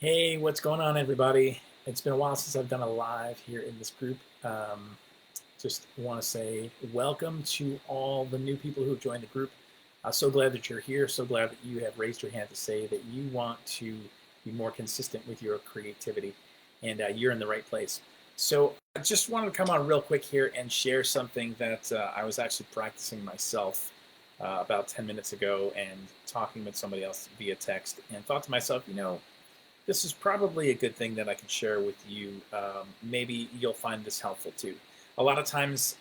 Hey, what's going on, everybody? It's been a while since I've done a live here in this group. Just want to say welcome to all the new people who have joined the group. So glad that you're here. So glad that you have raised your hand to say that you want to be more consistent with your creativity, and you're in the right place. So I just wanted to come on real quick here and share something that I was actually practicing myself about 10 minutes ago and talking with somebody else via text, and thought to myself, this is probably a good thing that I can share with you. Maybe you'll find this helpful too. A lot of times,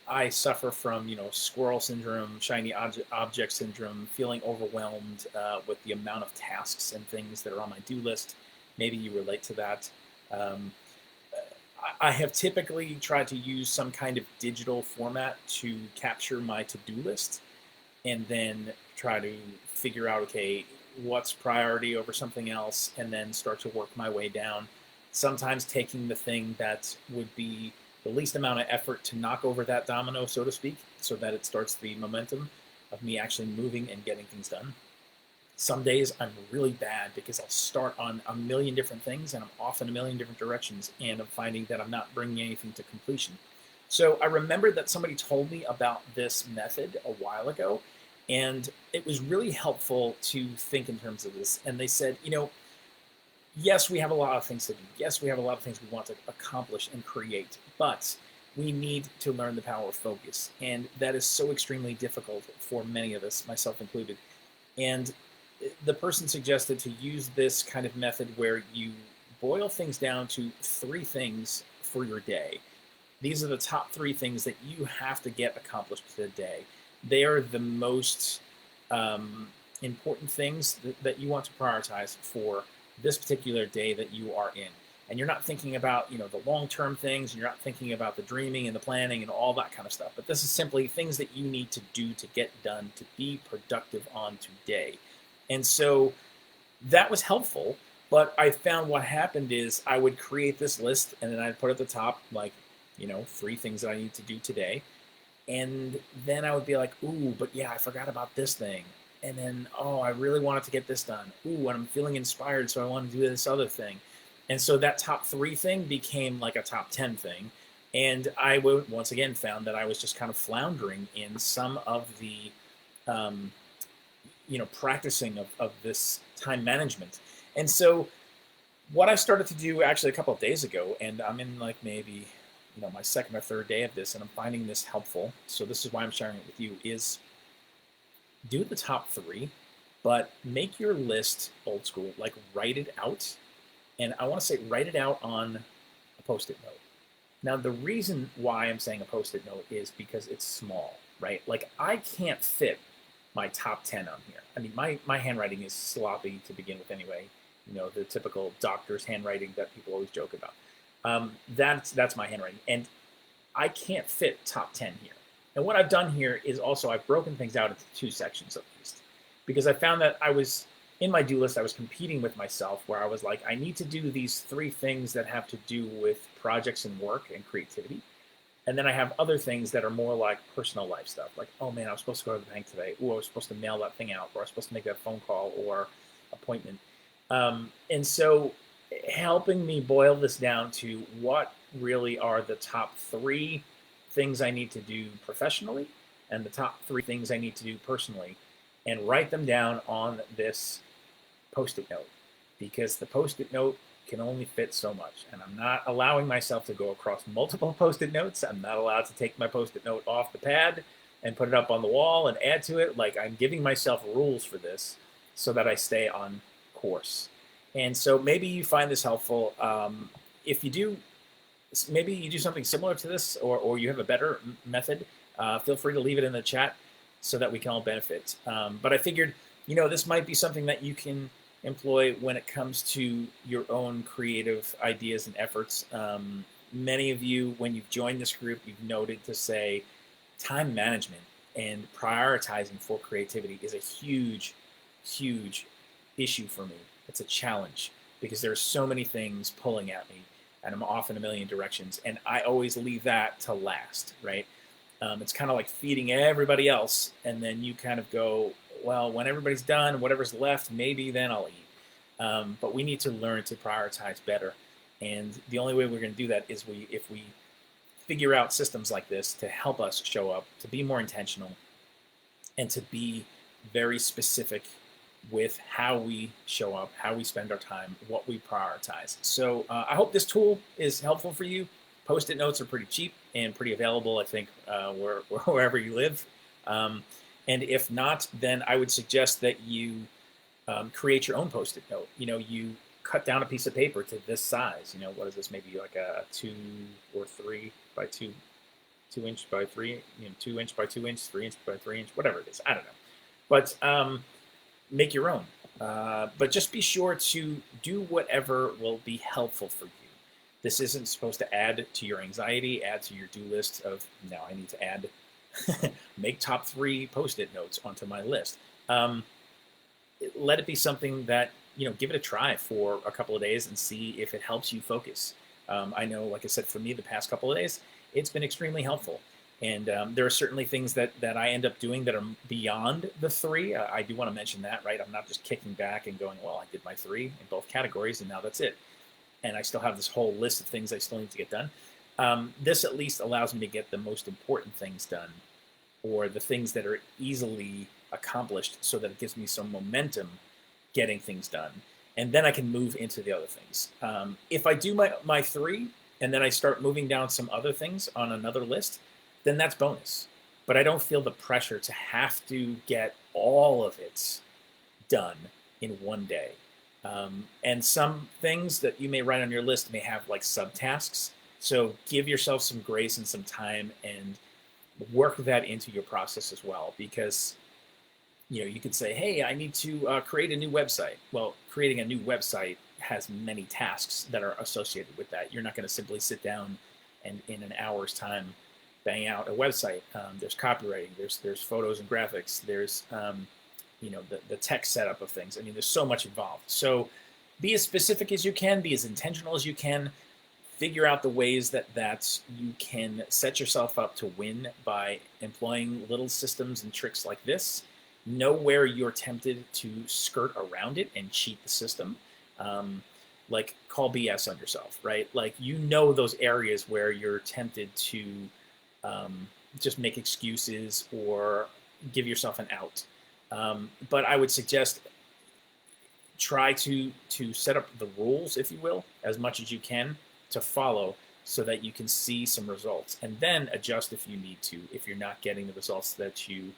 I suffer from squirrel syndrome, shiny object syndrome, feeling overwhelmed with the amount of tasks and things that are on my do list. Maybe you relate to that. Um, I have typically tried to use some kind of digital format to capture my to-do list and then try to figure out, okay, what's priority over something else, and then start to work my way down. Sometimes taking the thing that would be the least amount of effort to knock over that domino, so to speak, so that it starts the momentum of me actually moving and getting things done. Some days I'm really bad because I'll start on a million different things and I'm off in a million different directions, and I'm finding that I'm not bringing anything to completion. So I remember that somebody told me about this method a while ago, and it was really helpful to think in terms of this. And they said, yes, we have a lot of things to do. Yes, we have a lot of things we want to accomplish and create, but we need to learn the power of focus. And that is so extremely difficult for many of us, myself included. And the person suggested to use this kind of method where you boil things down to three things for your day. These are the top three things that you have to get accomplished today. They are the most important things that you want to prioritize for this particular day that you are in. And you're not thinking about the long-term things, and you're not thinking about the dreaming and the planning and all that kind of stuff. But this is simply things that you need to do to get done to be productive on today. And so that was helpful. But I found what happened is I would create this list, and then I'd put at the top, like, three things that I need to do today. And then I would be like, ooh, but yeah, I forgot about this thing. And then, oh, I really wanted to get this done. Ooh, and I'm feeling inspired, so I want to do this other thing. And so that top three thing became like a top 10 thing. And I would once again found that I was just kind of floundering in some of the um, practicing of this time management. And so what I started to do actually a couple of days ago, and I'm in like maybe my second or third day of this, and I'm finding this helpful. So this is why I'm sharing it with you: is do the top three, but make your list old school. Like write it out, and I want to say write it out on a post-it note. Now the reason why I'm saying a post-it note is because it's small, right? Like I can't fit my top 10 on here. I mean, my handwriting is sloppy to begin with anyway. The typical doctor's handwriting that people always joke about. That's my handwriting, and I can't fit top 10 here. And what I've done here is also I've broken things out into two sections at least, because I found that I was in my do list, I was competing with myself where I was like, I need to do these three things that have to do with projects and work and creativity. And then I have other things that are more like personal life stuff, like, oh man, I was supposed to go to the bank today. Oh, I was supposed to mail that thing out, or I was supposed to make that phone call or appointment. And so helping me boil this down to what really are the top three things I need to do professionally and the top three things I need to do personally, and write them down on this post-it note, because the post-it note can only fit so much, and I'm not allowing myself to go across multiple post-it notes. I'm not allowed to take my post-it note off the pad and put it up on the wall and add to it. Like, I'm giving myself rules for this so that I stay on course. And so maybe you find this helpful. If you do, maybe you do something similar to this, or you have a better method, feel free to leave it in the chat so that we can all benefit. But I figured, this might be something that you can employ when it comes to your own creative ideas and efforts. Many of you, when you've joined this group, you've noted to say time management and prioritizing for creativity is a huge, huge issue for me. It's a challenge because there are so many things pulling at me, and I'm off in a million directions, and I always leave that to last, right? It's kind of like feeding everybody else, and then you kind of go, well, when everybody's done, whatever's left, maybe then I'll eat. But we need to learn to prioritize better. And the only way we're going to do that is if we figure out systems like this to help us show up, to be more intentional, and to be very specific with how we show up, how we spend our time, what we prioritize. So I hope this tool is helpful for you. Post-it notes are pretty cheap and pretty available, I think, wherever you live. And if not, then I would suggest that you create your own Post-it note. You cut down a piece of paper to this size. What is this? Maybe like a 2 or 3 by 2 inch by 3, 2 inch by 2 inch, 3 inch by 3 inch, whatever it is. I don't know. But make your own. But just be sure to do whatever will be helpful for you. This isn't supposed to add to your anxiety, add to your do list of, now I need to add, make top 3 Post-it notes onto my list. Let it be something that, give it a try for a couple of days and see if it helps you focus. I know, like I said, for me, the past couple of days, it's been extremely helpful. And there are certainly things that I end up doing that are beyond the 3. I do want to mention that, right? I'm not just kicking back and going, well, I did my 3 in both categories, and now that's it. And I still have this whole list of things I still need to get done. This at least allows me to get the most important things done, or the things that are easily accomplished, so that it gives me some momentum getting things done. And then I can move into the other things. If I do my 3, and then I start moving down some other things on another list, then that's bonus. But I don't feel the pressure to have to get all of it done in one day. And some things that you may write on your list may have like subtasks. So give yourself some grace and some time and work that into your process as well. Because, you could say, hey, I need to create a new website. Well, creating a new website has many tasks that are associated with that. You're not going to simply sit down and in an hour's time bang out a website. There's copywriting, there's photos and graphics, there's the tech setup of things. I mean, there's so much involved. So be as specific as you can, be as intentional as you can. Figure out the ways that you can set yourself up to win by employing little systems and tricks like this. Know where you're tempted to skirt around it and cheat the system. Like, call BS on yourself, right? Like, those areas where you're tempted to just make excuses or give yourself an out. But I would suggest try to set up the rules, if you will, as much as you can to follow, so that you can see some results, and then adjust if you need to, if you're not getting the results that you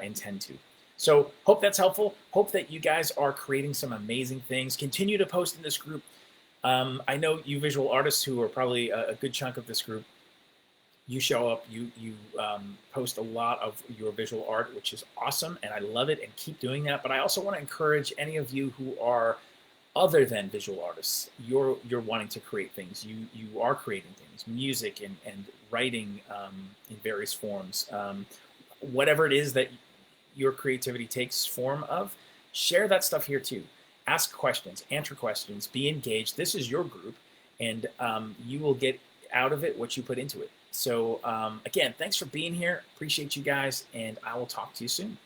intend to. So hope that's helpful. Hope that you guys are creating some amazing things. Continue to post in this group. I know you visual artists, who are probably a good chunk of this group, you show up, you post a lot of your visual art, which is awesome, and I love it, and keep doing that. But I also want to encourage any of you who are other than visual artists. You're wanting to create things. You are creating things, music and writing in various forms. Whatever it is that your creativity takes form of, share that stuff here too. Ask questions, answer questions, be engaged. This is your group, and you will get out of it what you put into it. So again, thanks for being here. Appreciate you guys, and I will talk to you soon.